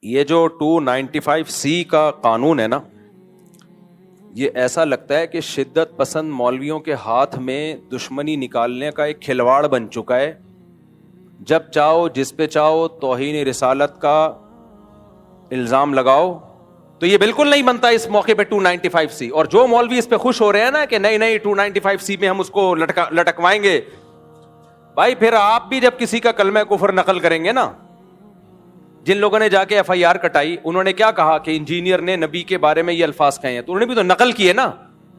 یہ جو 295C کا قانون ہے نا، یہ ایسا لگتا ہے کہ شدت پسند مولویوں کے ہاتھ میں دشمنی نکالنے کا ایک کھلواڑ بن چکا ہے. جب چاہو جس پہ چاہو توہین رسالت کا الزام لگاؤ. تو یہ بالکل نہیں بنتا اس موقع پہ 295C. اور جو مولوی اس پہ خوش ہو رہے ہیں نا کہ نہیں 295C میں ہم اس کو لٹکوائیں گے، بھائی پھر آپ بھی جب کسی کا کلمہ کفر نقل کریں گے نا، جن لوگوں نے جا کے FIR کٹائی انہوں نے کیا کہا کہ انجینئر نے نبی کے بارے میں یہ الفاظ کہے ہیں، تو انہوں نے بھی تو نقل کیے نا،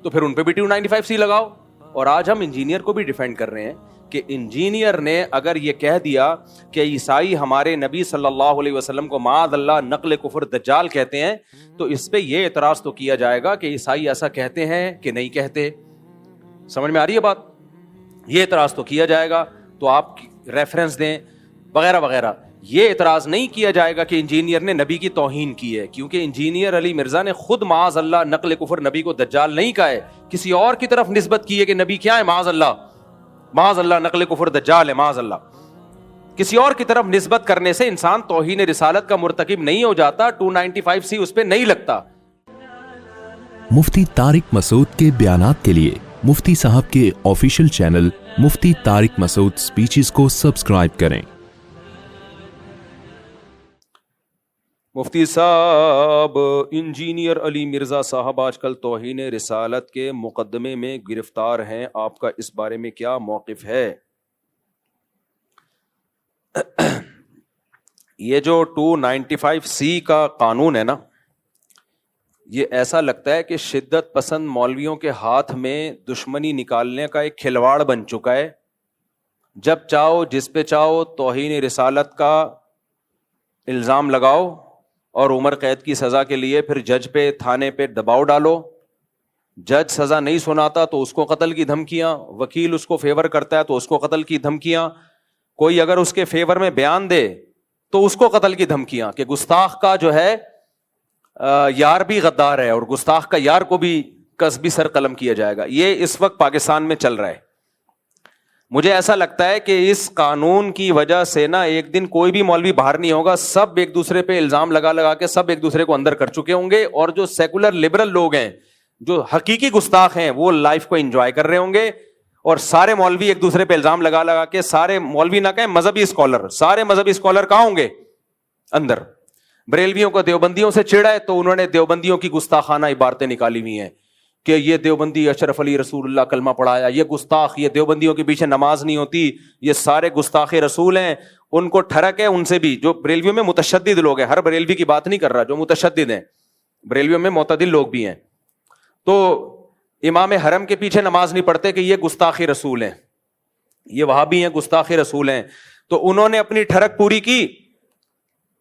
تو پھر ان پہ بھی 295C لگاؤ. اور آج ہم انجینئر کو بھی ڈیفینڈ کر رہے ہیں کہ انجینئر نے اگر یہ کہہ دیا کہ عیسائی ہمارے نبی صلی اللہ علیہ وسلم کو معاذ اللہ نقل کفر دجال کہتے ہیں، تو اس پہ یہ اعتراض تو کیا جائے گا کہ عیسائی ایسا کہتے ہیں کہ نہیں کہتے. سمجھ میں آ رہی ہے بات؟ یہ اعتراض تو کیا جائے گا، تو آپ ریفرنس دیں وغیرہ وغیرہ. یہ اعتراض نہیں کیا جائے گا کہ انجینئر نے نبی کی توہین کی ہے، کیونکہ انجینئر علی مرزا نے خود معاذ اللہ نقل کفر نبی کو دجال نہیں کہا ہے، کسی اور کی طرف نسبت کی ہے کہ نبی کیا ہے، معاذ اللہ نقل کفر دجال ہے، معاذ اللہ. کسی اور کی طرف نسبت کرنے سے انسان توہین رسالت کا مرتکب نہیں ہو جاتا، 295C اس پہ نہیں لگتا. مفتی طارق مسعود کے بیانات کے لیے مفتی صاحب کے آفیشیل چینل مفتی طارق مسعود سپیچز کو سبسکرائب کریں. مفتی صاحب، انجینئر علی مرزا صاحب آج کل توہین رسالت کے مقدمے میں گرفتار ہیں، آپ کا اس بارے میں کیا موقف ہے؟ یہ جو 295C کا قانون ہے نا، یہ ایسا لگتا ہے کہ شدت پسند مولویوں کے ہاتھ میں دشمنی نکالنے کا ایک کھلواڑ بن چکا ہے. جب چاہو جس پہ چاہو توہین رسالت کا الزام لگاؤ اور عمر قید کی سزا کے لیے پھر جج پہ تھانے پہ دباؤ ڈالو. جج سزا نہیں سناتا تو اس کو قتل کی دھمکیاں، وکیل اس کو فیور کرتا ہے تو اس کو قتل کی دھمکیاں، کوئی اگر اس کے فیور میں بیان دے تو اس کو قتل کی دھمکیاں کہ گستاخ کا جو ہے یار بھی غدار ہے اور گستاخ کا یار کو بھی قصبی سر قلم کیا جائے گا. یہ اس وقت پاکستان میں چل رہا ہے. مجھے ایسا لگتا ہے کہ اس قانون کی وجہ سے نا ایک دن کوئی بھی مولوی باہر نہیں ہوگا، سب ایک دوسرے پہ الزام لگا کے سب ایک دوسرے کو اندر کر چکے ہوں گے، اور جو سیکولر لبرل لوگ ہیں جو حقیقی گستاخ ہیں وہ لائف کو انجوائے کر رہے ہوں گے، اور سارے مولوی ایک دوسرے پہ الزام لگا کے، سارے مولوی نہ کہیں مذہبی اسکالر، سارے مذہبی اسکالر کہاں ہوں گے؟ اندر. بریلویوں کو دیوبندیوں سے چڑھا ہے تو انہوں نے دیوبندیوں کی گستاخانہ عبارتیں نکالی ہوئی ہیں کہ یہ دیوبندی اشرف علی رسول اللہ کلمہ پڑھایا، یہ گستاخ، یہ دیوبندیوں کے پیچھے نماز نہیں ہوتی، یہ سارے گستاخ رسول ہیں. ان کو ٹھڑک ہے ان سے بھی، جو بریلویوں میں متشدد لوگ ہیں، ہر بریلوی کی بات نہیں کر رہا، جو متشدد ہیں بریلویوں میں معتدل لوگ بھی ہیں، تو امام حرم کے پیچھے نماز نہیں پڑھتے کہ یہ گستاخ رسول ہیں، یہ وہابی ہیں گستاخ رسول ہیں. تو انہوں نے اپنی ٹھڑک پوری کی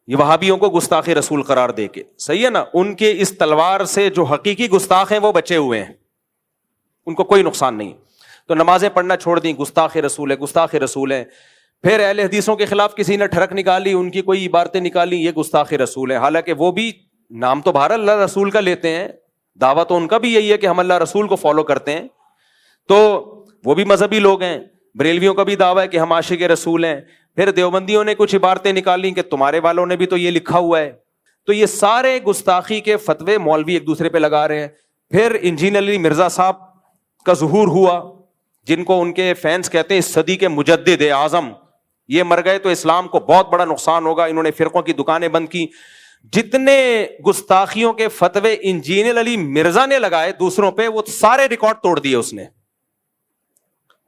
یہ وہابیوں کو گستاخ رسول قرار دے کے. صحیح ہے نا؟ ان کے اس تلوار سے جو حقیقی گستاخ ہیں وہ بچے ہوئے ہیں، ان کو کوئی نقصان نہیں. تو نمازیں پڑھنا چھوڑ دیں، گستاخ رسول ہے، گستاخ رسول ہیں. پھر اہل حدیثوں کے خلاف کسی نے ٹھڑک نکالی، ان کی کوئی عبارتیں نکالی، یہ گستاخ رسول ہے، حالانکہ وہ بھی نام تو بہر اللہ رسول کا لیتے ہیں، دعویٰ تو ان کا بھی یہی ہے کہ ہم اللہ رسول کو فالو کرتے ہیں. تو وہ بھی مذہبی لوگ ہیں. بریلویوں کا بھی دعویٰ ہے کہ ہم عاشق رسول ہیں. پھر دیوبندیوں نے کچھ عبارتیں نکالی کہ تمہارے والوں نے بھی تو یہ لکھا ہوا ہے. تو یہ سارے گستاخی کے فتوے مولوی ایک دوسرے پہ لگا رہے ہیں. پھر انجینئر علی مرزا صاحب کا ظہور ہوا، جن کو ان کے فینس کہتے ہیں اس صدی کے مجدد اعظم، یہ مر گئے تو اسلام کو بہت بڑا نقصان ہوگا. انہوں نے فرقوں کی دکانیں بند کی. جتنے گستاخیوں کے فتوے انجینئر علی مرزا نے لگائے دوسروں پہ، وہ سارے ریکارڈ توڑ دیے اس نے.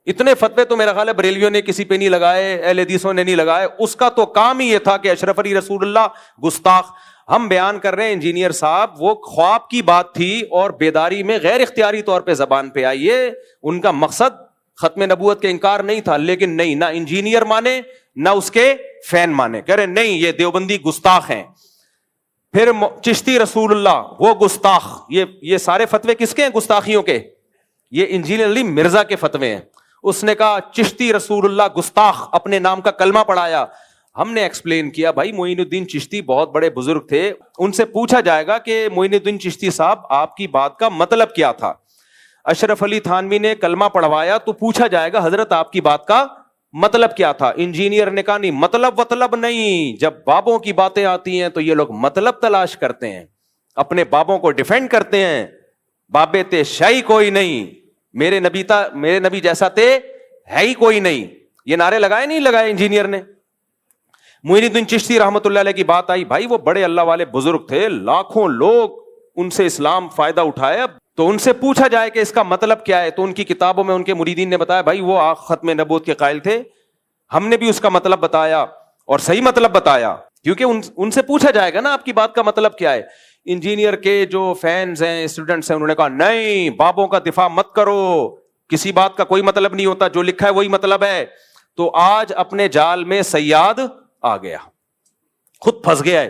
اتنے فتوے تو میرا خیال ہے بریلویوں نے کسی پہ نہیں لگائے، اہل حدیثوں نے نہیں لگائے. اس کا تو کام ہی یہ تھا کہ اشرف علی رسول اللہ گستاخ. ہم بیان کر رہے ہیں انجینئر صاحب وہ خواب کی بات تھی اور بیداری میں غیر اختیاری طور پہ زبان پہ آئی ہے. ان کا مقصد ختم نبوت کے انکار نہیں تھا، لیکن نہیں، نہ انجینئر مانے نہ اس کے فین مانے، کہہ رہے نہیں یہ دیوبندی گستاخ ہیں. پھر چشتی رسول اللہ وہ گستاخ. یہ سارے فتوے کس کے ہیں گستاخیوں کے؟ یہ انجینئر علی مرزا کے فتوے ہیں. اس نے کہا چشتی رسول اللہ گستاخ، اپنے نام کا کلمہ پڑھایا. ہم نے ایکسپلین کیا بھائی معین الدین چشتی بہت بڑے بزرگ تھے، ان سے پوچھا جائے گا کہ معین الدین چشتی صاحب آپ کی بات کا مطلب کیا تھا. اشرف علی تھانوی نے کلمہ پڑھوایا تو پوچھا جائے گا حضرت آپ کی بات کا مطلب کیا تھا؟ انجینئر نے کہا نہیں مطلب نہیں، جب بابوں کی باتیں آتی ہیں تو یہ لوگ مطلب تلاش کرتے ہیں، اپنے بابوں کو ڈیفینڈ کرتے ہیں، بابے تے شاہی کوئی نہیں، میرے نبی جیسا تے ہے ہی کوئی نہیں. یہ نعرے لگائے انجینئر نے. معین الدین چشتی رحمت اللہ علیہ کی بات آئی، بھائی وہ بڑے اللہ والے بزرگ تھے، لاکھوں لوگ ان سے اسلام فائدہ اٹھایا، تو ان سے پوچھا جائے کہ اس کا مطلب کیا ہے، تو ان کی کتابوں میں ان کے مریدین نے بتایا بھائی وہ ختم نبوت کے قائل تھے، ہم نے بھی اس کا مطلب بتایا اور صحیح مطلب بتایا، کیونکہ ان سے پوچھا جائے گا نا آپ کی بات کا مطلب کیا ہے. انجینئر کے جو فینز ہیں، اسٹوڈنٹس ہیں، انہوں نے کہا نہیں بابوں کا دفاع مت کرو، کسی بات کا کوئی مطلب نہیں ہوتا، جو لکھا ہے وہی مطلب ہے. تو آج اپنے جال میں صیاد آ گیا، خود پھنس گیا ہے.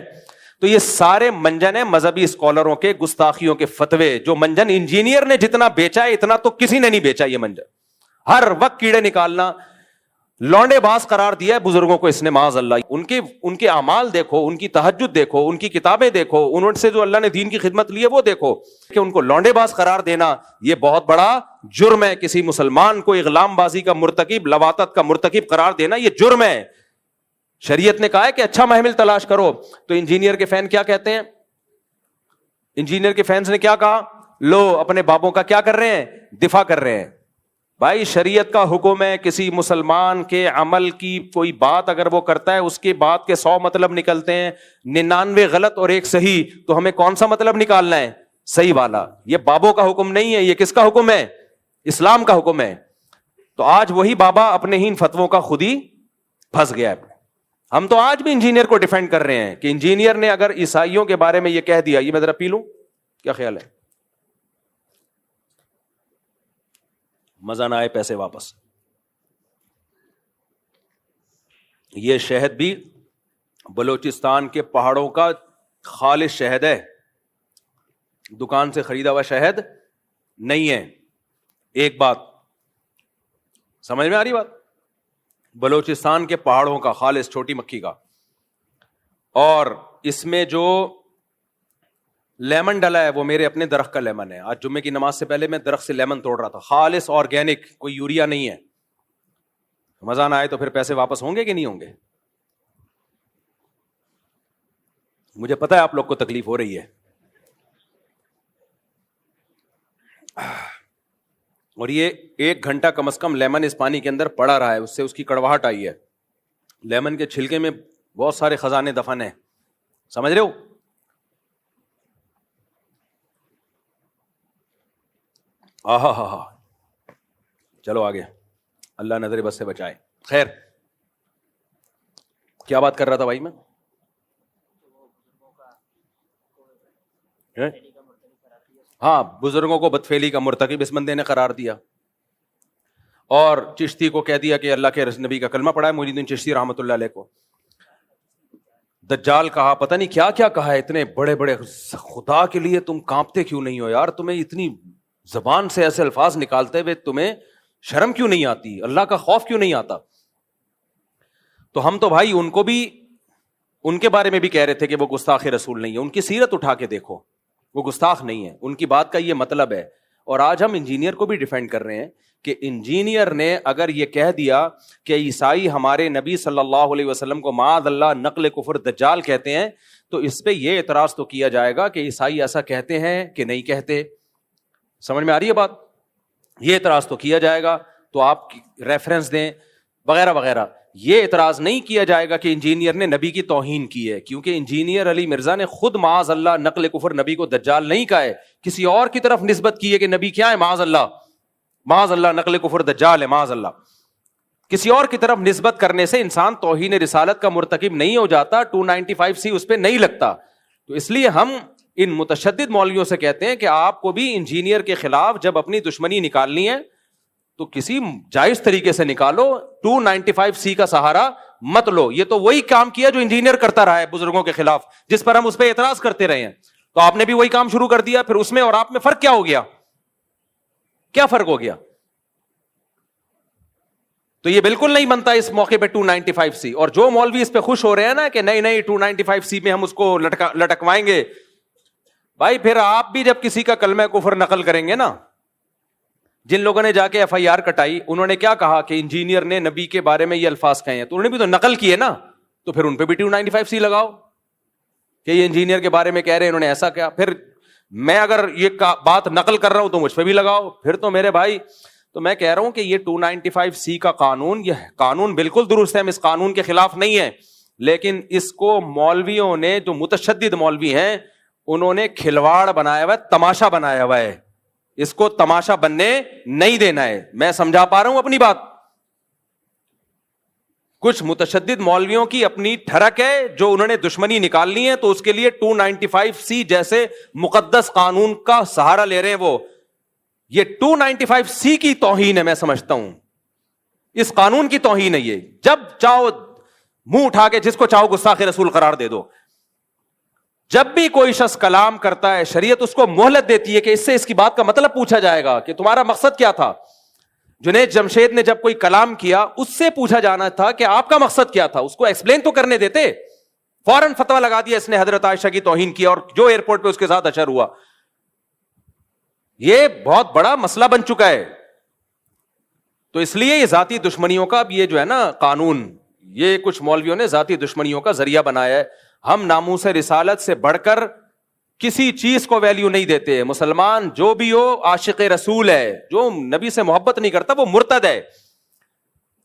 تو یہ سارے منجن ہیں مذہبی اسکالروں کے، گستاخیوں کے فتوے. جو منجن انجینئر نے جتنا بیچا ہے اتنا تو کسی نے نہیں بیچا. یہ منجن ہر وقت کیڑے نکالنا، لونڈے باز قرار دیا ہے بزرگوں کو اس نے معاذ اللہ. ان کے اعمال دیکھو، ان کی تہجد دیکھو، ان کی کتابیں دیکھو، انہوں سے جو اللہ نے دین کی خدمت لی ہے وہ دیکھو، کہ ان کو لونڈے باز قرار دینا یہ بہت بڑا جرم ہے. کسی مسلمان کو اغلام بازی کا مرتکب، لواطت کا مرتکب قرار دینا یہ جرم ہے. شریعت نے کہا ہے کہ اچھا محمل تلاش کرو. تو انجینئر کے فین کیا کہتے ہیں؟ انجینئر کے فینس نے کیا کہا؟ لو اپنے بابوں کا کیا کر رہے ہیں؟ دفاع کر رہے ہیں. بھائی شریعت کا حکم ہے، کسی مسلمان کے عمل کی کوئی بات اگر وہ کرتا ہے، اس کی بات کے 100 مطلب نکلتے ہیں، 99 غلط اور 1 صحیح، تو ہمیں کون سا مطلب نکالنا ہے؟ صحیح والا. یہ بابوں کا حکم نہیں ہے، یہ کس کا حکم ہے؟ اسلام کا حکم ہے. تو آج وہی بابا اپنے ہی ان فتووں کا خود ہی پھنس گیا ہے. ہم تو آج بھی انجینئر کو ڈیفینڈ کر رہے ہیں کہ انجینئر نے اگر عیسائیوں کے بارے میں یہ کہہ دیا، یہ میں ذرا پی لوں، کیا خیال ہے؟ مزہ نہ آئے پیسے واپس. یہ شہد بھی بلوچستان کے پہاڑوں کا خالص شہد ہے، دکان سے خریدا ہوا شہد نہیں ہے. ایک بات سمجھ میں آ رہی بات؟ بلوچستان کے پہاڑوں کا خالص چھوٹی مکھی کا. اور اس میں جو لیمن ڈلا ہے وہ میرے اپنے درخت کا لیمن ہے. آج جمعے کی نماز سے پہلے میں درخت سے لیمن توڑ رہا تھا، خالص آرگینک، کوئی یوریا نہیں ہے. مزہ نہ آئے تو پھر پیسے واپس ہوں گے کہ نہیں ہوں گے؟ مجھے پتا ہے آپ لوگ کو تکلیف ہو رہی ہے. اور یہ 1 گھنٹہ کم از کم لیمن اس پانی کے اندر پڑا رہا ہے، اس سے اس کی کڑواہٹ آئی ہے. لیمن کے چھلکے میں بہت سارے خزانے دفن ہیں، سمجھ رہے ہو؟ ہاں چلو آگے، اللہ نظر بس سے بچائے. خیر کیا بات کر رہا تھا بھائی میں؟ ہاں، بزرگوں کو بدفعلی کا مرتکب اس بندے نے قرار دیا، اور چشتی کو کہہ دیا کہ اللہ کے نبی کا کلمہ پڑھا ہے. معین الدین چشتی رحمۃ اللہ علیہ کو دجال کہا، پتہ نہیں کیا کیا کہا ہے. اتنے بڑے بڑے، خدا کے لیے تم کانپتے کیوں نہیں ہو یار؟ تمہیں اتنی زبان سے ایسے الفاظ نکالتے ہوئے تمہیں شرم کیوں نہیں آتی؟ اللہ کا خوف کیوں نہیں آتا؟ تو ہم تو بھائی ان کو بھی، ان کے بارے میں بھی کہہ رہے تھے کہ وہ گستاخ رسول نہیں ہے. ان کی سیرت اٹھا کے دیکھو، وہ گستاخ نہیں ہے، ان کی بات کا یہ مطلب ہے. اور آج ہم انجینئر کو بھی ڈیفینڈ کر رہے ہیں کہ انجینئر نے اگر یہ کہہ دیا کہ عیسائی ہمارے نبی صلی اللہ علیہ وسلم کو معاذ اللہ نقل کفر دجال کہتے ہیں، تو اس پہ یہ اعتراض تو کیا جائے گا کہ عیسائی ایسا کہتے ہیں کہ نہیں کہتے. سمجھ میں آ رہی ہے بات؟ یہ اعتراض تو کیا جائے گا، تو آپ ریفرنس دیں وغیرہ وغیرہ. یہ اعتراض نہیں کیا جائے گا کہ انجینئر نے نبی کی توہین کی ہے، کیونکہ انجینئر علی مرزا نے خود معاذ اللہ نقل کفر نبی کو دجال نہیں کہا ہے، کسی اور کی طرف نسبت کی ہے کہ نبی کیا ہے، معاذ اللہ نقل کفر دجال ہے، معاذ اللہ. کسی اور کی طرف نسبت کرنے سے انسان توہین رسالت کا مرتکب نہیں ہو جاتا، 295C اس پہ نہیں لگتا. تو اس لیے ہم ان متشدد مولویوں سے کہتے ہیں کہ آپ کو بھی انجینئر کے خلاف جب اپنی دشمنی نکالنی ہے تو کسی جائز طریقے سے نکالو، 295C کا سہارا مت لو. یہ تو وہی کام کیا جو انجینئر کرتا رہا ہے بزرگوں کے خلاف، جس پر ہم اس پہ اعتراض کرتے رہے ہیں. تو آپ نے بھی وہی کام شروع کر دیا. پھر اس میں اور آپ میں فرق کیا ہو گیا؟ کیا فرق ہو گیا؟ تو یہ بالکل نہیں بنتا اس موقع پہ 295C. اور جو مولوی اس پہ خوش ہو رہے ہیں نا کہ نہیں 295C میں ہم اس کو لٹکوائیں گے، بھائی پھر آپ بھی جب کسی کا کلمہ کفر نقل کریں گے نا جن لوگوں نے جا کے ایف آئی آر کٹائی انہوں نے کیا کہا کہ انجینئر نے نبی کے بارے میں یہ الفاظ کہے ہیں, تو انہوں نے بھی تو نقل کیے نا, تو پھر ان پہ بھی 295C لگاؤ کہ یہ انجینئر کے بارے میں کہہ رہے ہیں, انہوں نے ایسا کیا. پھر میں اگر یہ بات نقل کر رہا ہوں تو مجھ پہ بھی لگاؤ. پھر تو میرے بھائی, تو میں کہہ رہا ہوں کہ یہ 295C کا قانون, یہ قانون بالکل درست ہے, ہم اس قانون کے خلاف نہیں ہیں, لیکن اس کو مولویوں نے, جو متشدد مولوی ہیں, انہوں نے کھلواڑ بنایا ہوا ہے, تماشا بنایا ہوا ہے. اس کو تماشا بننے نہیں دینا ہے. میں سمجھا پا رہا ہوں اپنی بات؟ کچھ متشدد مولویوں کی اپنی ٹھڑک ہے جو انہوں نے دشمنی نکالنی ہے, تو اس کے لیے 295C جیسے مقدس قانون کا سہارا لے رہے ہیں. وہ یہ 295C کی توہین ہے, میں سمجھتا ہوں اس قانون کی توہین ہے یہ. جب چاہو منہ اٹھا کے جس کو چاہو گستاخ رسول قرار دے دو. جب بھی کوئی شخص کلام کرتا ہے, شریعت اس کو مہلت دیتی ہے کہ اس سے اس کی بات کا مطلب پوچھا جائے گا کہ تمہارا مقصد کیا تھا. جنید جمشید نے جب کوئی کلام کیا, اس سے پوچھا جانا تھا کہ آپ کا مقصد کیا تھا, اس کو ایکسپلین تو کرنے دیتے. فوراً فتویٰ لگا دیا اس نے حضرت عائشہ کی توہین کیا, اور جو ایئرپورٹ پہ اس کے ساتھ اشر ہوا. یہ بہت بڑا مسئلہ بن چکا ہے. تو اس لیے یہ ذاتی دشمنیوں کا یہ جو ہے نا قانون, یہ کچھ مولویوں نے ذاتی دشمنیوں کا ذریعہ بنایا ہے. ہم ناموس رسالت سے بڑھ کر کسی چیز کو ویلیو نہیں دیتے. مسلمان جو بھی ہو عاشق رسول ہے, جو نبی سے محبت نہیں کرتا وہ مرتد ہے.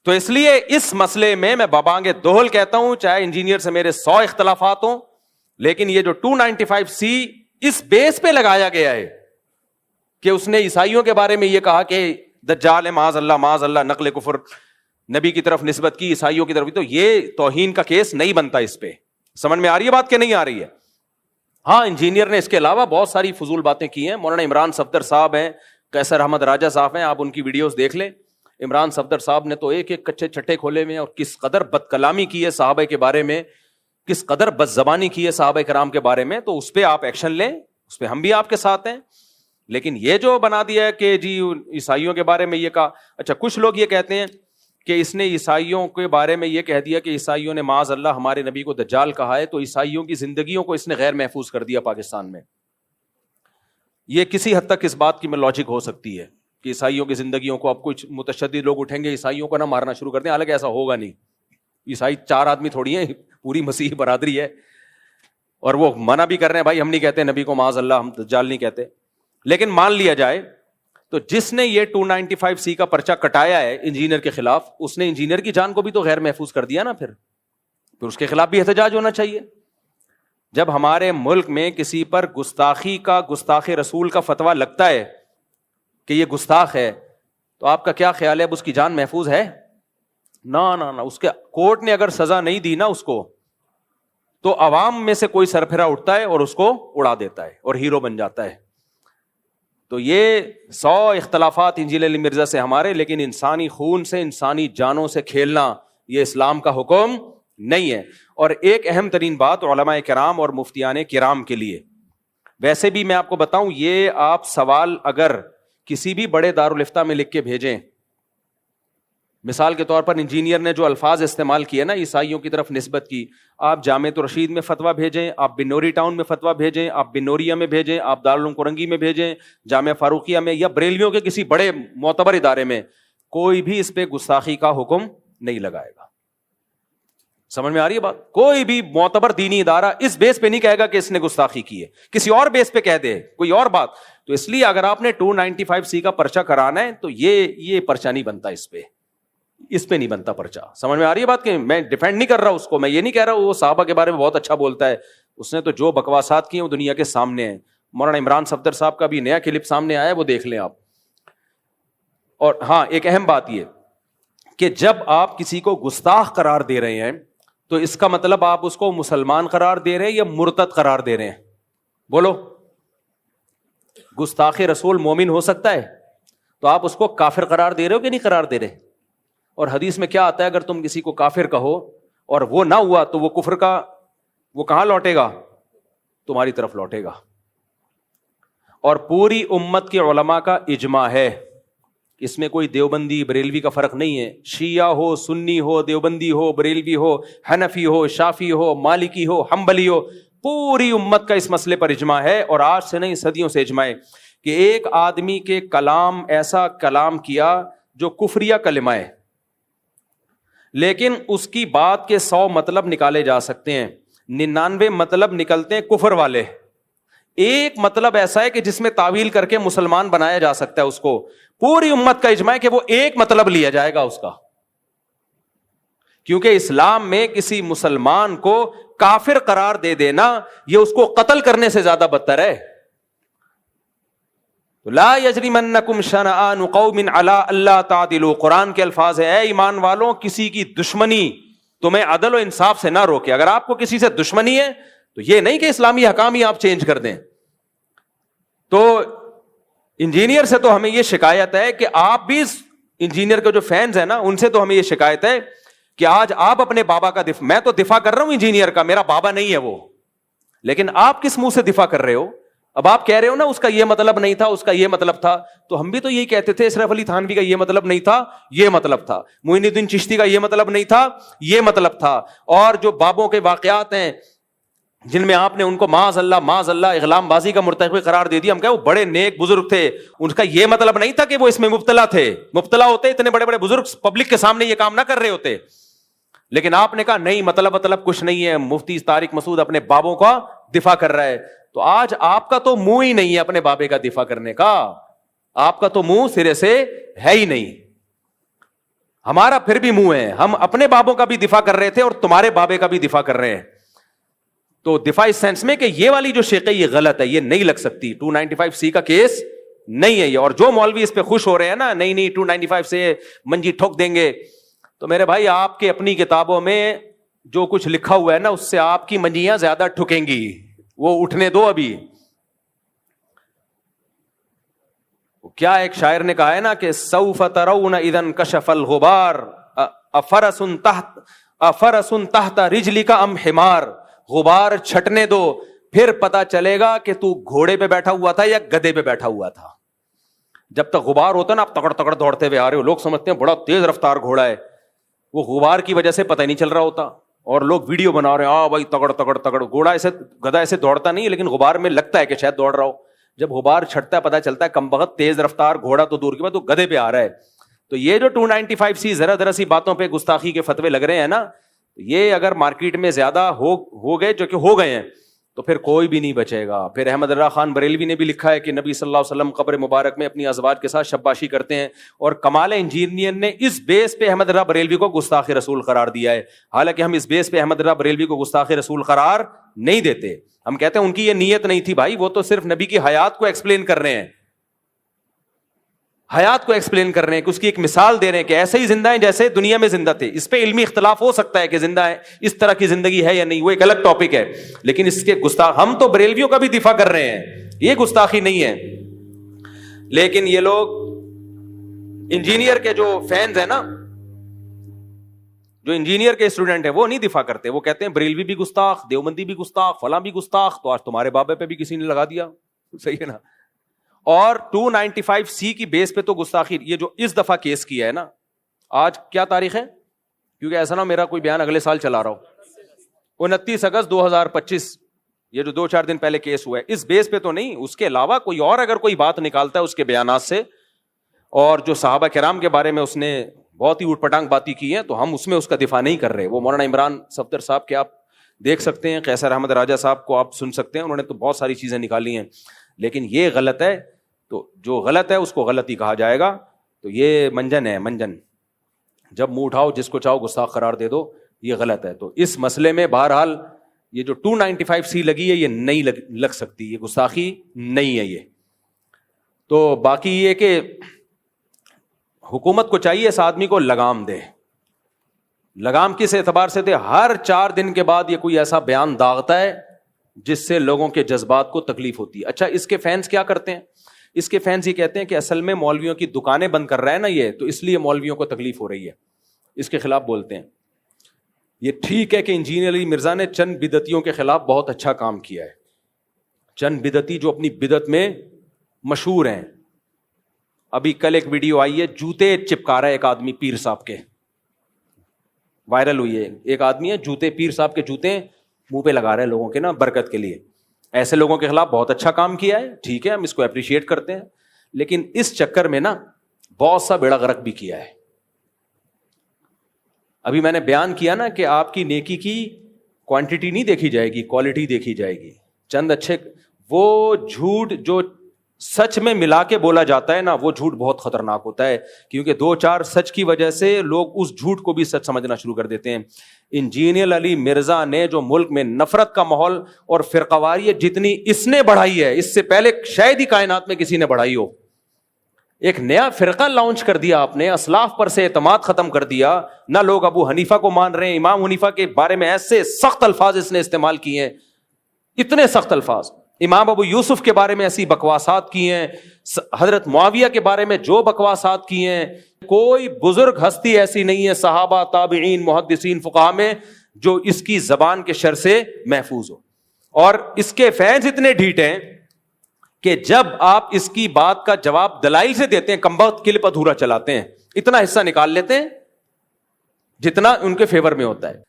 تو اس لیے اس مسئلے میں بابانگ دوہل کہتا ہوں, چاہے انجینئر سے میرے 100 اختلافات ہوں, لیکن یہ جو 295C اس بیس پہ لگایا گیا ہے کہ اس نے عیسائیوں کے بارے میں یہ کہا کہ دجال ہے, معاذ اللہ, نقل کفر, نبی کی طرف نسبت کی, عیسائیوں کی طرف, تو یہ توہین کا کیس نہیں بنتا اس پہ. سمجھ میں آ رہی ہے بات کہ نہیں آ رہی ہے؟ ہاں, انجینئر نے اس کے علاوہ بہت ساری فضول باتیں کی ہیں. مولانا عمران صفدر صاحب ہیں, قیصر احمد راجہ صاحب ہیں, آپ ان کی ویڈیوز دیکھ لیں. عمران صفدر صاحب نے تو ایک ایک کچے چھٹے کھولے میں, اور کس قدر بد کلامی کی ہے صحابہ کے بارے میں, کس قدر بد زبانی کی ہے صحابہ کرام کے بارے میں. تو اس پہ آپ ایکشن لیں, اس پہ ہم بھی آپ کے ساتھ ہیں. لیکن یہ جو بنا دیا ہے کہ جی عیسائیوں کے بارے میں یہ کہا, اچھا کچھ لوگ یہ کہتے ہیں کہ اس نے عیسائیوں کے بارے میں یہ کہہ دیا کہ عیسائیوں نے معاذ اللہ ہمارے نبی کو دجال کہا ہے, تو عیسائیوں کی زندگیوں کو اس نے غیر محفوظ کر دیا پاکستان میں. یہ کسی حد تک اس بات کی میں لاجک ہو سکتی ہے کہ عیسائیوں کی زندگیوں کو اب کچھ متشدد لوگ اٹھیں گے, عیسائیوں کو نہ مارنا شروع کر دیں. حالانکہ ایسا ہوگا نہیں. عیسائی 4 آدمی تھوڑی ہیں, پوری مسیحی برادری ہے, اور وہ منع بھی کر رہے ہیں بھائی ہم نہیں کہتے نبی کو معاذ اللہ, ہم دجال نہیں کہتے. لیکن مان لیا جائے تو جس نے یہ 295C کا پرچہ کٹایا ہے انجینئر کے خلاف, اس نے انجینئر کی جان کو بھی تو غیر محفوظ کر دیا نا. پھر اس کے خلاف بھی احتجاج ہونا چاہیے. جب ہمارے ملک میں کسی پر گستاخی کا, گستاخ رسول کا فتویٰ لگتا ہے کہ یہ گستاخ ہے, تو آپ کا کیا خیال ہے اب اس کی جان محفوظ ہے؟ نہ, اس کے کورٹ نے اگر سزا نہیں دی نا اس کو, تو عوام میں سے کوئی سرپھرا اٹھتا ہے اور اس کو اڑا دیتا ہے اور ہیرو بن جاتا ہے. تو یہ 100 اختلافات انجیل علی مرزا سے ہمارے, لیکن انسانی خون سے, انسانی جانوں سے کھیلنا یہ اسلام کا حکم نہیں ہے. اور ایک اہم ترین بات علماء کرام اور مفتیان کرام کے لیے, ویسے بھی میں آپ کو بتاؤں, یہ آپ سوال اگر کسی بھی بڑے دارالافتاء میں لکھ کے بھیجیں, مثال کے طور پر انجینئر نے جو الفاظ استعمال کیے نا عیسائیوں کی طرف نسبت کی, آپ جامعۃ الرشید میں فتویٰ بھیجیں, آپ بنوری ٹاؤن میں فتویٰ بھیجیں, آپ بنوریا میں بھیجیں, آپ دارالعلوم کرنگی میں بھیجیں, جامعہ فاروقیہ میں, یا بریلویوں کے کسی بڑے معتبر ادارے میں, کوئی بھی اس پہ گستاخی کا حکم نہیں لگائے گا. سمجھ میں آ رہی ہے بات؟ کوئی بھی معتبر دینی ادارہ اس بیس پہ نہیں کہے گا کہ اس نے گستاخی کی ہے, کسی اور بیس پہ کہہ دے کوئی اور بات. تو اس لیے اگر آپ نے 295C کا پرچہ کرانا ہے تو یہ پرچہ نہیں بنتا, اس پہ نہیں بنتا پرچہ. سمجھ میں آ رہی ہے بات؟ کہ میں ڈیفینڈ نہیں کر رہا اس کو, میں یہ نہیں کہہ رہا وہ صحابہ کے بارے میں بہت اچھا بولتا ہے, اس نے تو جو بکواسات کی ہیں وہ دنیا کے سامنے ہیں. مولانا عمران صفدر صاحب کا بھی نیا کلپ سامنے آیا ہے, وہ دیکھ لیں آپ. اور ہاں, ایک اہم بات یہ کہ جب آپ کسی کو گستاخ قرار دے رہے ہیں تو اس کا مطلب آپ اس کو مسلمان قرار دے رہے ہیں یا مرتد قرار دے رہے ہیں؟ بولو. گستاخ رسول مومن ہو سکتا ہے, تو آپ اس کو کافر قرار دے رہے ہو کہ نہیں قرار دے رہے؟ اور حدیث میں کیا آتا ہے, اگر تم کسی کو کافر کہو اور وہ نہ ہوا تو وہ کفر کا وہ کہاں لوٹے گا؟ تمہاری طرف لوٹے گا. اور پوری امت کے علماء کا اجماع ہے, اس میں کوئی دیوبندی بریلوی کا فرق نہیں ہے. شیعہ ہو, سنی ہو, دیوبندی ہو, بریلوی ہو, حنفی ہو, شافعی ہو, مالکی ہو, حنبلی ہو, پوری امت کا اس مسئلے پر اجماع ہے. اور آج سے نہیں صدیوں سے اجماع ہے کہ ایک آدمی کے کلام ایسا کلام کیا جو کفریہ کلمہ ہے، لیکن اس کی بات کے 100 مطلب نکالے جا سکتے ہیں، 99 مطلب نکلتے ہیں کفر والے، ایک مطلب ایسا ہے کہ جس میں تعویل کر کے مسلمان بنایا جا سکتا ہے اس کو، پوری امت کا اجماع ہے کہ وہ ایک مطلب لیا جائے گا اس کا، کیونکہ اسلام میں کسی مسلمان کو کافر قرار دے دینا یہ اس کو قتل کرنے سے زیادہ بدتر ہے۔ لا یجرمنکم شنآن قوم علی الا تعدلوا، قرآن کے الفاظ ہے، اے ایمان والوں کسی کی دشمنی تمہیں عدل و انصاف سے نہ روکے۔ اگر آپ کو کسی سے دشمنی ہے تو یہ نہیں کہ اسلامی حکام ہی آپ چینج کر دیں۔ تو انجینئر سے تو ہمیں یہ شکایت ہے کہ آپ بھی انجینئر کے جو فینز ہیں نا ان سے تو ہمیں یہ شکایت ہے کہ آج آپ اپنے بابا کا دفاع، میں تو دفاع کر رہا ہوں انجینئر کا، میرا بابا نہیں ہے وہ، لیکن آپ کس منہ سے دفاع کر رہے ہو؟ اب آپ کہہ رہے ہو نا اس کا یہ مطلب نہیں تھا، اس کا یہ مطلب تھا، تو ہم بھی تو یہی کہتے تھے اشرف علی تھانوی کا یہ مطلب نہیں تھا، یہ مطلب تھا، معین الدین چشتی کا یہ مطلب نہیں تھا، یہ مطلب تھا، اور جو بابوں کے واقعات ہیں جن میں آپ نے ان کو معاذ اللہ اغلام بازی کا مرتکب قرار دے دیا، ہم کہے وہ بڑے نیک بزرگ تھے، ان کا یہ مطلب نہیں تھا کہ وہ اس میں مبتلا تھے، مبتلا ہوتے اتنے بڑے بڑے بزرگ پبلک کے سامنے یہ کام نہ کر رہے ہوتے، لیکن آپ نے کہا نہیں مطلب کچھ نہیں ہے، مفتی طارق مسعود اپنے بابوں کا دفاع کر رہا ہے۔ تو آج آپ کا تو منہ ہی نہیں ہے اپنے بابے کا دفاع کرنے کا، آپ کا تو منہ سرے سے ہے ہی نہیں، ہمارا پھر بھی منہ ہے، ہم اپنے بابوں کا بھی دفاع کر رہے تھے اور تمہارے بابے کا بھی دفاع کر رہے ہیں۔ تو دفاع اس سینس میں کہ یہ والی جو شیخ ہے یہ غلط ہے، یہ نہیں لگ سکتی، 295C کا کیس نہیں ہے یہ، اور جو مولوی اس پہ خوش ہو رہے ہیں نا نہیں 295 سے منجی ٹھوک دیں گے، تو میرے بھائی آپ کے اپنی کتابوں میں جو کچھ لکھا ہوا ہے نا اس سے آپ کی منجیاں زیادہ ٹھکیں گی، وہ اٹھنے دو ابھی۔ کیا ایک شاعر نے کہا ہے نا کہ سوف ترون اذا انکشف الغبار افرس تحت رجلک ام حمار، غبار چھٹنے دو پھر پتا چلے گا کہ تو گھوڑے پہ بیٹھا ہوا تھا یا گدھے پہ بیٹھا ہوا تھا۔ جب تک غبار ہوتا نا آپ تکڑ تکڑ دوڑتے ہوئے آ رہے ہو، لوگ سمجھتے ہیں بڑا تیز رفتار گھوڑا ہے، وہ غبار کی وجہ سے پتہ ہی نہیں چل رہا ہوتا، اور لوگ ویڈیو بنا رہے ہیں بھائی تگڑ تگڑ تگڑ، گھوڑا ایسے گدھا ایسے دوڑتا نہیں ہے لیکن غبار میں لگتا ہے کہ شاید دوڑ رہا ہو، جب غبار چھٹتا ہے پتہ چلتا ہے کم بخت تیز رفتار گھوڑا تو دور کی بات، تو گدھے پہ آ رہا ہے۔ تو یہ جو 295C ذرا سی باتوں پہ گستاخی کے فتوے لگ رہے ہیں نا، یہ اگر مارکیٹ میں زیادہ ہو گئے جو کہ ہو گئے ہیں تو پھر کوئی بھی نہیں بچے گا۔ پھر احمد رضا خان بریلوی نے بھی لکھا ہے کہ نبی صلی اللہ علیہ وسلم قبر مبارک میں اپنی ازواج کے ساتھ شباشی کرتے ہیں، اور کمال انجینئر نے اس بیس پہ احمد رضا بریلوی کو گستاخ رسول قرار دیا ہے، حالانکہ ہم اس بیس پہ احمد رضا بریلوی کو گستاخ رسول قرار نہیں دیتے، ہم کہتے ہیں ان کی یہ نیت نہیں تھی بھائی، وہ تو صرف نبی کی حیات کو ایکسپلین کر رہے ہیں، حیات کو ایکسپلین کر رہے ہیں کہ اس کی ایک مثال دے رہے ہیں کہ ایسے ہی زندہ ہیں جیسے دنیا میں زندہ تھے۔ اس پہ علمی اختلاف ہو سکتا ہے کہ زندہ ہے اس طرح کی زندگی ہے یا نہیں، وہ ایک الگ ٹاپک ہے، لیکن اس کے گستاخ ہم تو بریلویوں کا بھی دفاع کر رہے ہیں، یہ گستاخی نہیں ہے۔ لیکن یہ لوگ انجینئر کے جو فینز ہیں نا، جو انجینئر کے اسٹوڈنٹ ہیں، وہ نہیں دفاع کرتے، وہ کہتے ہیں بریلوی بھی گستاخ، دیوبندی بھی گستاخ، فلاں بھی گستاخ، تو آج تمہارے بابے پہ بھی کسی نے لگا دیا، صحیح ہے نا۔ اور 295C کی بیس پہ تو گستاخی، یہ جو اس دفعہ کیس کیا ہے نا، آج کیا تاریخ ہے؟ کیونکہ ایسا نہ میرا کوئی بیان اگلے سال چلا رہا ہو، 29 اگست 2025، یہ جو 2-4 دن پہلے کیس ہوا ہے، اس بیس پہ تو نہیں، اس کے علاوہ کوئی اور اگر کوئی بات نکالتا ہے اس کے بیانات سے، اور جو صحابہ کرام کے بارے میں اس نے بہت ہی اوٹ پٹانگ باتیں کی ہیں، تو ہم اس میں اس کا دفاع نہیں کر رہے۔ وہ مولانا عمران صفدر صاحب کے آپ دیکھ سکتے ہیں، قیصر احمد راجہ صاحب کو آپ سن سکتے ہیں، انہوں نے تو بہت ساری چیزیں نکالی ہیں، لیکن یہ غلط ہے، تو جو غلط ہے اس کو غلط ہی کہا جائے گا۔ تو یہ منجن ہے، منجن، جب منہ اٹھاؤ جس کو چاہو گستاخ قرار دے دو، یہ غلط ہے۔ تو اس مسئلے میں بہرحال یہ جو 295C لگی ہے یہ نہیں لگ سکتی، یہ گستاخی نہیں ہے یہ۔ تو باقی یہ کہ حکومت کو چاہیے اس آدمی کو لگام دے، لگام کس اعتبار سے دے؟ ہر 4 دن کے بعد یہ کوئی ایسا بیان داغتا ہے جس سے لوگوں کے جذبات کو تکلیف ہوتی ہے۔ اچھا، اس کے فینس کیا کرتے ہیں؟ اس کے فینس یہ کہتے ہیں کہ اصل میں مولویوں کی دکانیں بند کر رہا ہے نا یہ، تو اس لیے مولویوں کو تکلیف ہو رہی ہے، اس کے خلاف بولتے ہیں۔ یہ ٹھیک ہے کہ انجینئر علی مرزا نے چند بدعتیوں کے خلاف بہت اچھا کام کیا ہے، چند بدعتی جو اپنی بدعت میں مشہور ہیں۔ ابھی کل ایک ویڈیو آئی ہے، جوتے چپکا رہا ہے ایک آدمی پیر صاحب کے، وائرل ہوئی ہے، ایک آدمی ہے جوتے، پیر صاحب کے جوتے منہ پہ لگا رہے ہیں لوگوں کے نا برکت کے لیے۔ ایسے لوگوں کے خلاف بہت اچھا کام کیا ہے, ٹھیک ہے, ہم اس کو اپریشیٹ کرتے ہیں, لیکن اس چکر میں نا بہت سا بیڑا غرق بھی کیا ہے. ابھی میں نے بیان کیا نا کہ آپ کی نیکی کی کوانٹٹی نہیں دیکھی جائے گی, کوالٹی دیکھی جائے گی. چند اچھے, وہ جھوٹ جو سچ میں ملا کے بولا جاتا ہے نا, وہ جھوٹ بہت خطرناک ہوتا ہے, کیونکہ 2-4 سچ کی وجہ سے لوگ اس جھوٹ کو بھی سچ سمجھنا شروع کر دیتے ہیں. انجینئر علی مرزا نے جو ملک میں نفرت کا ماحول اور فرقواریت جتنی اس نے بڑھائی ہے, اس سے پہلے شاید ہی کائنات میں کسی نے بڑھائی ہو. ایک نیا فرقہ لانچ کر دیا آپ نے, اسلاف پر سے اعتماد ختم کر دیا, نہ لوگ ابو حنیفہ کو مان رہے ہیں, امام حنیفہ کے بارے میں ایسے سخت الفاظ اس نے استعمال کیے ہیں, اتنے سخت الفاظ. امام ابو یوسف کے بارے میں ایسی بکواسات کی ہیں, حضرت معاویہ کے بارے میں جو بکواسات کی ہیں. کوئی بزرگ ہستی ایسی نہیں ہے صحابہ, تابعین, محدثین, فقہاء میں جو اس کی زبان کے شر سے محفوظ ہو. اور اس کے فینس اتنے ڈھیٹ ہیں کہ جب آپ اس کی بات کا جواب دلائل سے دیتے ہیں, کمبخت کلپ ادھورا چلاتے ہیں, اتنا حصہ نکال لیتے ہیں جتنا ان کے فیور میں ہوتا ہے.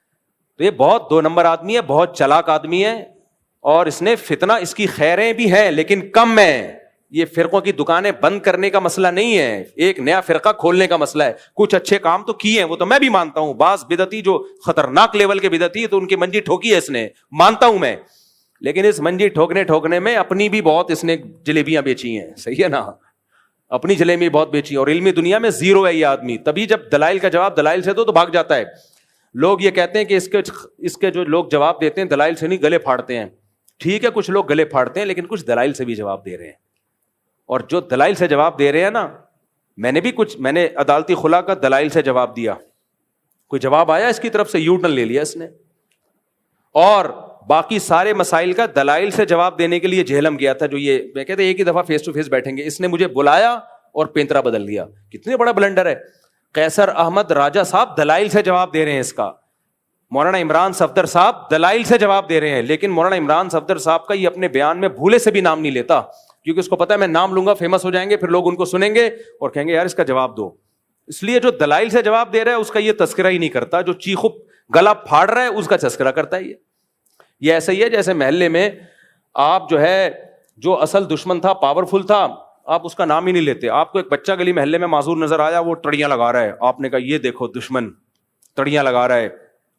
تو یہ بہت 2 نمبر آدمی ہے, بہت چلاک آدمی ہے, اور اس نے فتنہ, اس کی خیریں بھی ہیں لیکن کم ہیں. یہ فرقوں کی دکانیں بند کرنے کا مسئلہ نہیں ہے, ایک نیا فرقہ کھولنے کا مسئلہ ہے. کچھ اچھے کام تو کیے ہیں, وہ تو میں بھی مانتا ہوں. بعض بدعتی جو خطرناک لیول کے بدعتی تو ان کی منجی ٹھوکی ہے اس نے, مانتا ہوں میں, لیکن اس منجی ٹھوکنے میں اپنی بھی بہت اس نے جلیبیاں بیچی ہیں, صحیح ہے نا, اپنی جلیبی بہت بیچی. اور علمی دنیا میں زیرو ہے یہ آدمی. تبھی جب دلائل کا جواب دلائل سے دو تو بھاگ جاتا ہے. لوگ یہ کہتے ہیں کہ اس کے جو لوگ جواب دیتے ہیں دلائل سے نہیں, گلے پھاڑتے ہیں. ٹھیک ہے, کچھ لوگ گلے پھاڑتے ہیں, لیکن کچھ دلائل سے بھی جواب دے رہے ہیں. اور جو دلائل سے جواب دے رہے ہیں نا, میں نے عدالتی خلا کا دلائل سے جواب دیا, کوئی جواب آیا اس کی طرف سے, یو ٹرن لے لیا اس نے. اور باقی سارے مسائل کا دلائل سے جواب دینے کے لیے جہلم گیا تھا, جو یہ میں کہتے ایک ہی دفعہ فیس ٹو فیس بیٹھیں گے, اس نے مجھے بلایا اور پینترا بدل دیا. کتنے بڑا بلنڈر ہے. قیصر احمد راجہ صاحب دلائل سے جواب دے رہے ہیں اس کا, مولانا عمران صفدر صاحب دلائل سے جواب دے رہے ہیں, لیکن مولانا عمران صفدر صاحب کا یہ اپنے بیان میں بھولے سے بھی نام نہیں لیتا, کیونکہ اس کو پتا ہے میں نام لوں گا فیمس ہو جائیں گے, پھر لوگ ان کو سنیں گے اور کہیں گے یار اس کا جواب دو. اس لیے جو دلائل سے جواب دے رہا ہے اس کا یہ تذکرہ ہی نہیں کرتا, جو چیخو گلا پھاڑ رہا ہے اس کا تذکرہ کرتا ہے. یہ ایسا ہی ہے جیسے محلے میں آپ جو ہے, جو اصل دشمن تھا, پاورفل تھا, آپ اس کا نام ہی نہیں لیتے. آپ کو ایک بچہ گلی محلے میں معذور نظر آیا, وہ تڑیاں لگا رہا ہے, آپ نے کہا یہ دیکھو دشمن تڑیاں لگا رہا ہے.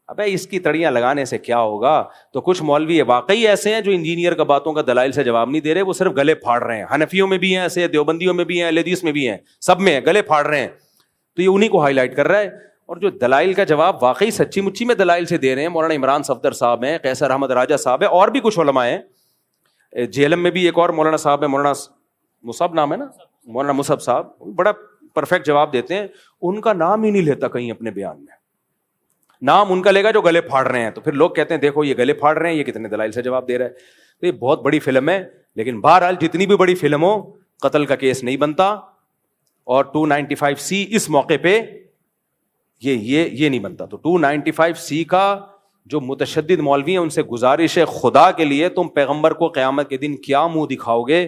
ابے اس کی تڑیاں لگانے سے کیا ہوگا. تو کچھ مولوی واقعی ایسے ہیں جو انجینئر کا باتوں کا دلائل سے جواب نہیں دے رہے, وہ صرف گلے پھاڑ رہے ہیں. حنفیوں میں بھی ہیں ایسے, دیوبندیوں میں بھی ہیں, اہل حدیث میں بھی ہیں, سب میں ہیں, گلے پھاڑ رہے ہیں. تو یہ انہی کو ہائی لائٹ کر رہا ہے. اور جو دلائل کا جواب واقعی سچی مچی میں دلائل سے دے رہے ہیں, مولانا عمران صفدر صاحب ہیں, قیصر احمد راجہ صاحب ہیں, اور بھی کچھ علماء ہیں. جہلم میں بھی ایک اور مولانا صاحب ہیں, مولانا مصعب نام ہے نا, مولانا مصعب صاحب, بڑا پرفیکٹ جواب دیتے ہیں. ان کا نام ہی نہیں لیتا کہیں اپنے بیان میں, نام ان کا لے گا جو گلے پھاڑ رہے ہیں. تو پھر لوگ کہتے ہیں دیکھو یہ گلے پھاڑ رہے ہیں, یہ کتنے دلائل سے جواب دے رہا ہے. تو یہ بہت بڑی فلم ہے, لیکن بہرحال جتنی بھی بڑی فلم ہو, قتل کا کیس نہیں بنتا. اور 295C اس موقع پہ یہ نہیں بنتا. تو 295C کا جو متشدد مولوی ہیں ان سے گزارش ہے, خدا کے لیے تم پیغمبر کو قیامت کے دن کیا منہ دکھاؤ گے.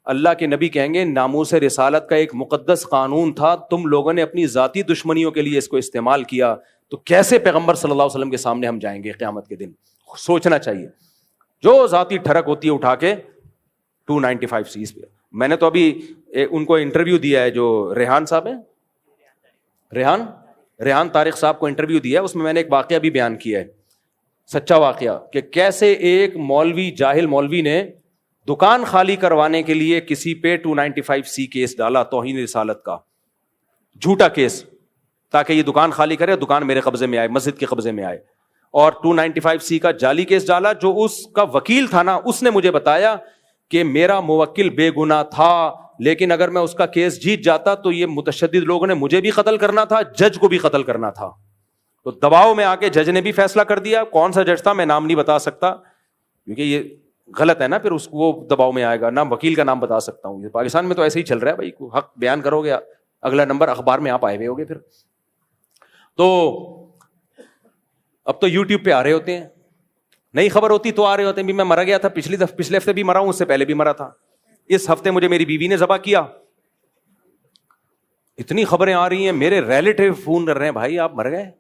اللہ کے نبی کہیں گے ناموس رسالت کا ایک مقدس قانون تھا, تم لوگوں نے اپنی ذاتی دشمنیوں کے لیے اس کو استعمال کیا, تو کیسے پیغمبر صلی اللہ علیہ وسلم کے سامنے ہم جائیں گے قیامت کے دن. سوچنا چاہیے. جو ذاتی ٹھڑک ہوتی ہے اٹھا کے 295C پہ. میں نے تو ابھی ان کو انٹرویو دیا ہے, جو ریحان صاحب ہیں, ریحان طارق صاحب کو انٹرویو دیا ہے, اس میں نے ایک واقعہ بھی بیان کیا ہے, سچا واقعہ, کہ کیسے ایک مولوی, جاہل مولوی نے دکان خالی کروانے کے لیے کسی پہ 295C کیس ڈالا, توہین رسالت کا جھوٹا کیس, تاکہ یہ دکان خالی کرے, دکان میرے قبضے میں آئے, مسجد کے قبضے میں آئے. اور 295C کا جعلی کیس ڈالا. جو اس کا وکیل تھا نا, اس نے مجھے بتایا کہ میرا موکل بے گناہ تھا, لیکن اگر میں اس کا کیس جیت جاتا تو یہ متشدد لوگوں نے مجھے بھی قتل کرنا تھا, جج کو بھی قتل کرنا تھا. تو دباؤ میں آ کے جج نے بھی فیصلہ کر دیا. کون سا جج تھا میں نام نہیں بتا سکتا, کیونکہ یہ غلط ہے نا, پھر اس کو وہ دباؤ میں آئے گا. نہ وکیل کا نام بتا سکتا ہوں. پاکستان میں تو ایسے ہی چل رہا ہے بھائی, حق بیان کرو گے اگلا نمبر اخبار میں آپ آئے ہوئے ہوگے. پھر تو اب تو یوٹیوب پہ آ رہے ہوتے ہیں, نئی خبر ہوتی تو آ رہے ہوتے ہیں. بھی میں مرا گیا تھا, پچھلے ہفتے بھی مرا ہوں, اس سے پہلے بھی مرا تھا, اس ہفتے مجھے میری بیوی نے ذبح کیا. اتنی خبریں آ رہی ہیں, میرے ریلیٹیو فون کر رہے ہیں, بھائی آپ مر گئے.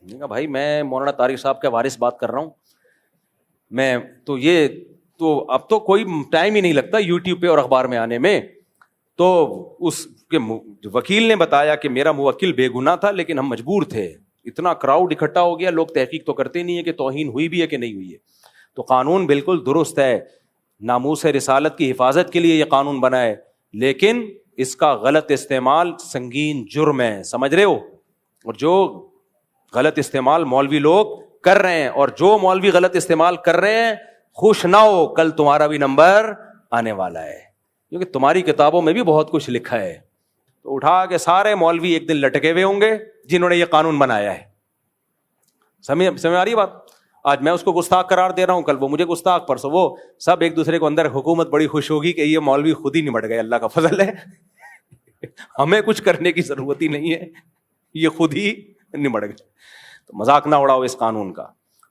میں کہا بھائی میں مولانا طارق صاحب کا وارث بات کر رہا ہوں. میں تو یہ تو اب تو کوئی ٹائم ہی نہیں لگتا یوٹیوب پہ اور اخبار میں آنے میں. تو اس کے وکیل نے بتایا کہ میرا موکل بے گناہ تھا لیکن ہم مجبور تھے, اتنا کراؤڈ اکٹھا ہو گیا, لوگ تحقیق تو کرتے نہیں ہے کہ توہین ہوئی بھی ہے کہ نہیں ہوئی ہے. تو قانون بالکل درست ہے, ناموس رسالت کی حفاظت کے لیے یہ قانون بنا ہے, لیکن اس کا غلط استعمال سنگین جرم ہے, سمجھ رہے ہو. اور جو غلط استعمال مولوی لوگ کر رہے ہیں, اور جو مولوی غلط استعمال کر رہے ہیں, خوش نہ ہو, کل تمہارا بھی نمبر آنے والا ہے, کیونکہ تمہاری کتابوں میں بھی بہت کچھ لکھا ہے. تو اٹھا کے سارے مولوی ایک دن لٹکے ہوئے ہوں گے جنہوں نے یہ قانون بنایا ہے. سمجھ آ رہی بات؟ آج میں اس کو گستاخ قرار دے رہا ہوں, کل وہ مجھے گستاخ, پرسوں وہ, سب ایک دوسرے کو اندر. حکومت بڑی خوش ہوگی کہ یہ مولوی خود ہی نمٹ گئے, اللہ کا فضل ہے, ہمیں کچھ کرنے کی ضرورت ہی نہیں ہے, یہ خود ہی نمٹ گئے. تو مذاق نہ اڑاؤ اس قانون کا.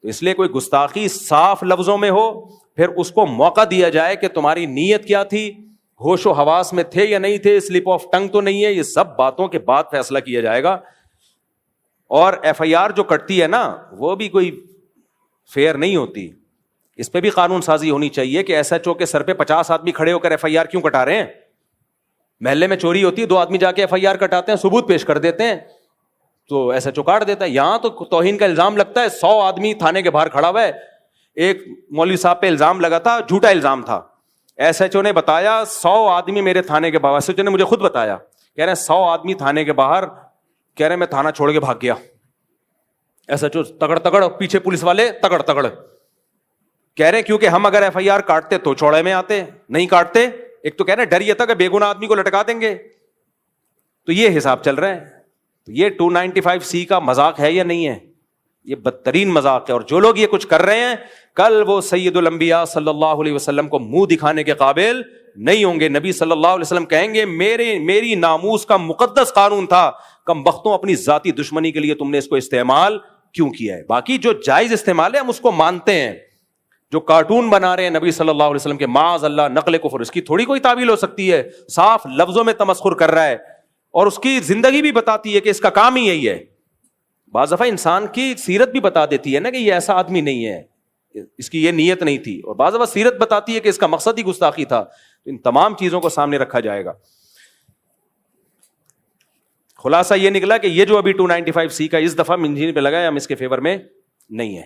تو اس لیے کوئی گستاخی صاف لفظوں میں ہو, پھر اس کو موقع دیا جائے کہ تمہاری نیت کیا تھی, ہوش و حواس میں تھے یا نہیں تھے, سلپ آف ٹنگ تو نہیں ہے, یہ سب باتوں کے بعد فیصلہ کیا جائے گا. اور ایف آئی آر جو کٹتی ہے نا, وہ بھی کوئی فیئر نہیں ہوتی, اس پہ بھی قانون سازی ہونی چاہیے کہ ایس ایچ او کے سر پہ 50 آدمی کھڑے ہو کر ایف آئی آر کیوں کٹا رہے ہیں. محلے میں چوری ہوتی ہے, 2 آدمی جا کے ایف آئی آر کٹاتے ہیں, ثبوت پیش کر دیتے ہیں, تو ایس ایچ او کاٹ دیتا ہے. یہاں تو توہین کا الزام لگتا ہے, 100 آدمی تھانے کے باہر کھڑا ہوا ہے. ایک مولوی صاحب پہ الزام لگا تھا, جھوٹا الزام تھا, ایس ایچ او نے بتایا 100 آدمی میرے تھانے کے باہر, ایس ایچ او نے مجھے خود بتایا, کہہ رہے ہیں 100 آدمی تھانے کے باہر, کہہ رہے ہیں میں تھانہ چھوڑ کے بھاگ گیا. ایس ایچ او تگڑ تگڑ, پیچھے پولیس والے تگڑ تگڑ, کہہ رہے ہیں کیونکہ ہم اگر ایف آئی آر کاٹتے تو چوڑے میں آتے, نہیں کاٹتے. ایک تو کہہ رہے ہیں ڈر یہ تھا کہ بے گناہ آدمی کو لٹکا دیں گے, تو یہ حساب چل رہا ہے. تو یہ 295C کا مذاق ہے یا نہیں ہے؟ یہ بدترین مذاق ہے. اور جو لوگ یہ کچھ کر رہے ہیں, کل وہ سید الانبیاء صلی اللہ علیہ وسلم کو منہ دکھانے کے قابل نہیں ہوں گے. نبی صلی اللہ علیہ وسلم کہیں گے میری ناموس کا مقدس قانون تھا, کم بختوں اپنی ذاتی دشمنی کے لیے تم نے اس کو استعمال کیوں کیا ہے. باقی جو جائز استعمال ہے ہم اس کو مانتے ہیں. جو کارٹون بنا رہے ہیں نبی صلی اللہ علیہ وسلم کے, معاذ اللہ نقل کفر, اس کی تھوڑی کوئی تعویل ہو سکتی ہے. صاف لفظوں میں تمسخر کر رہا ہے, اور اس کی زندگی بھی بتاتی ہے کہ اس کا کام ہی یہی ہے. بعض دفعہ انسان کی سیرت بھی بتا دیتی ہے نا کہ یہ ایسا آدمی نہیں ہے, اس کی یہ نیت نہیں تھی, اور بعض دفعہ سیرت بتاتی ہے کہ اس کا مقصد ہی گستاخی تھا. ان تمام چیزوں کو سامنے رکھا جائے گا. خلاصہ یہ نکلا کہ یہ جو ابھی 295C کا اس دفعہ منجین پہ لگا ہے, ہم اس کے فیور میں نہیں ہے.